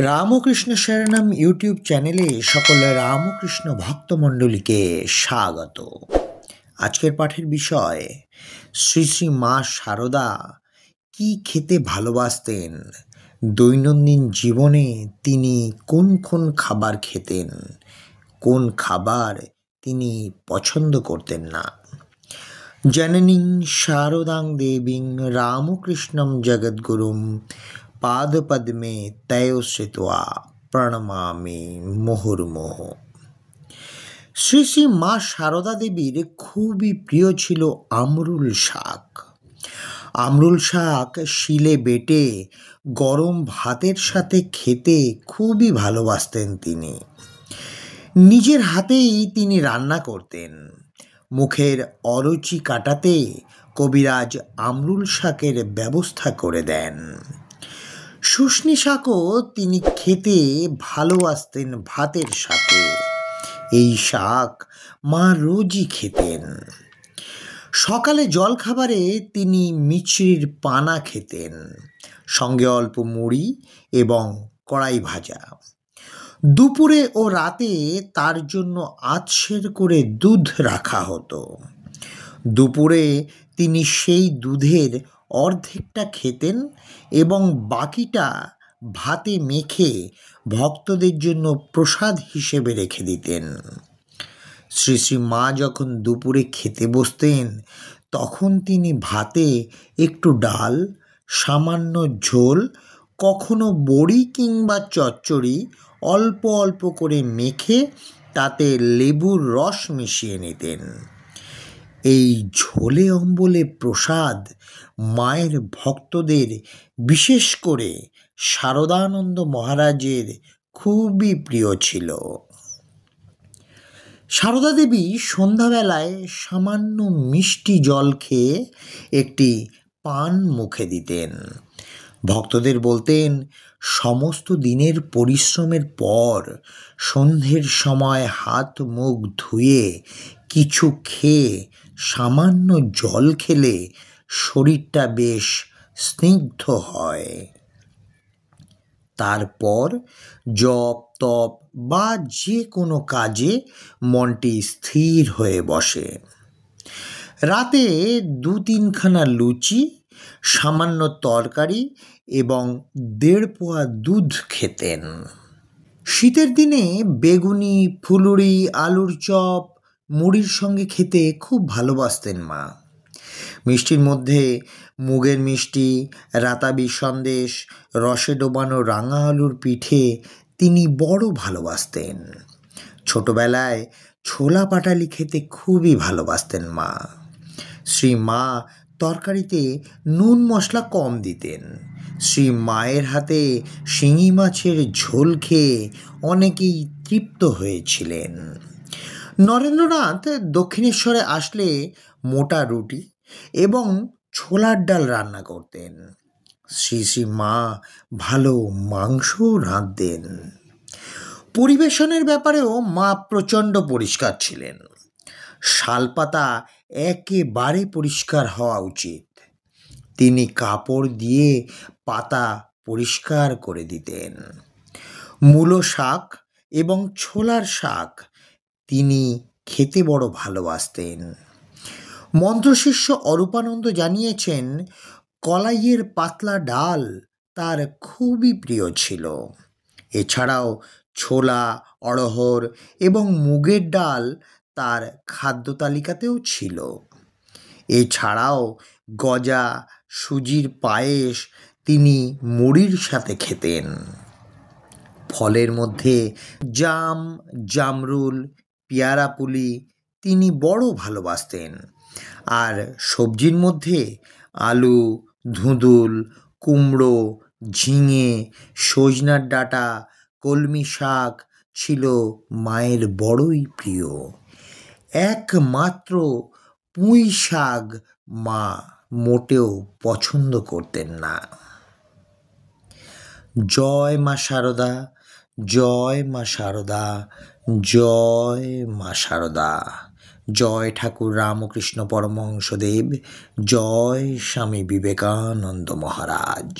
Ramakrishna শরণম YouTube চ্যানেলে সকল রামকৃষ্ণ ভক্তমণ্ডলীকে স্বাগত। আজকের পাঠের বিষয় শ্রী শ্রী মা শারদা কি খেতে ভালোবাসতেন, দৈনন্দিন জীবনে তিনি কোন কোন খাবার খেতেন, কোন খাবার তিনি পছন্দ করতেন না। জননীং শারদাং দেবীং রামকৃষ্ণং জগদ্গুরুম পাদপদ্মে তয় শ্রিত্বা প্রণমামি মুহুর্মুহ। শ্রী শ্রী মা শারদা দেবীর খুবই প্রিয় ছিল আমরুল শাক। আমরুল শাক শিলে বেটে গরম ভাতের সাথে খেতে খুবই ভালোবাসতেন তিনি। নিজের হাতেই তিনি রান্না করতেন। মুখের অরুচি কাটাতে কবিরাজ আমরুল শাকের ব্যবস্থা করে দেন। শুষ্নী শাকও তিনি খেতে ভালোবাসতেন ভাতের সাথে। এই শাক মা রোজই খেতেন। সকালে জলখাবারে তিনি মিছরির পানা খেতেন, সঙ্গে অল্প মুড়ি এবং কড়াই ভাজা। দুপুরে ও রাতে তার জন্য আধসের করে দুধ রাখা হতো। দুপুরে তিনি সেই দুধের অর্ধেকটা খেতেন এবং বাকিটা ভাতে মেখে ভক্তদের জন্য প্রসাদ হিসেবে রেখে দিতেন। শ্রী শ্রী মা যখন দুপুরে খেতে বসতেন তখন তিনি ভাতে একটু ডাল, সামান্য ঝোল, কখনো বড়ি কিংবা চচ্চড়ি অল্প অল্প করে মেখে তাতে লেবুর রস মিশিয়ে নিতেন। এই ঝোলে অম্বলে প্রসাদ মায়ের ভক্তদের, বিশেষ করে শারদানন্দ মহারাজের খুবই প্রিয় ছিল। শারদা দেবী সন্ধ্যাবেলায় সামান্য মিষ্টি জল খেয়ে একটি পান মুখে দিতেন। ভক্তদের বলতেন, সমস্ত দিনের পরিশ্রমের পর সন্ধ্যের সময় হাত মুখ ধুয়ে কিছু খেয়ে সামান্য জল খেলে শরীরটা বেশ স্নিগ্ধ হয়। তারপর জপ তপ বা যে কোনো কাজে মনটি স্থির হয়ে বসে। রাতে 2-3খানা লুচি, সামান্য তরকারি এবং 1.5 পোয়া দুধ খেতেন। শীতের দিনে বেগুনি, ফুলুরি, আলুর চপ মুড়ির সঙ্গে খেতে খুব ভালোবাসতেন মা। মিষ্টির মধ্যে মুগের মিষ্টি, রাতাবি সন্দেশ, রসে ডোবানো রাঙা আলুর পিঠে তিনি বড় ভালোবাসতেন। ছোটবেলায় ছোলা পাটালি খেতে খুবই ভালোবাসতেন মা। শ্রী মা তরকারিতে নুন মশলা কম দিতেন। শ্রী মায়ের হাতে শিঙি মাছের ঝোল খেয়ে অনেকেই তৃপ্ত হয়েছিলেন। নরেন্দ্রনাথ দক্ষিণেশ্বরে আসলে মোটা রুটি এবং ছোলার ডাল রান্না করতেন। শ্রী শ্রী মা ভালো মাংসও রাঁধতেন। পরিবেশনের ব্যাপারেও মা প্রচণ্ড পরিষ্কার ছিলেন। শালপাতা একেবারে পরিষ্কার হওয়া উচিত। তিনি কাপড় দিয়ে পাতা পরিষ্কার করে দিতেন। মূলো শাক এবং ছোলার শাক তিনি খেতে বড় ভালোবাসতেন। মন্ত্রশিষ্য অরূপানন্দ জানিয়েছেন, কলাইয়ের পাতলা ডাল তার খুবই প্রিয় ছিল। এছাড়াও ছোলা, অড়হর এবং মুগের ডাল তার খাদ্য তালিকাতেও ছিল। এছাড়াও গজা, সুজির পায়েস তিনি মুড়ির সাথে খেতেন। ফলের মধ্যে জাম, জামরুল, পেয়ারাপুলি তিনি বড় ভালোবাসতেন। আর সবজির মধ্যে আলু, ধুঁদুল, কুমড়ো, ঝিঙে, সজনার ডাঁটা, কলমি শাক ছিল মায়ের বড়ই প্রিয়। একমাত্র পুঁই শাক মা মোটেও পছন্দ করতেন না। জয় মা শারদা, জয় মা শারদা, জয় মা শারদা। জয় ঠাকুর রামকৃষ্ণ পরমহংসদেব, জয় স্বামী বিবেকানন্দ মহারাজ।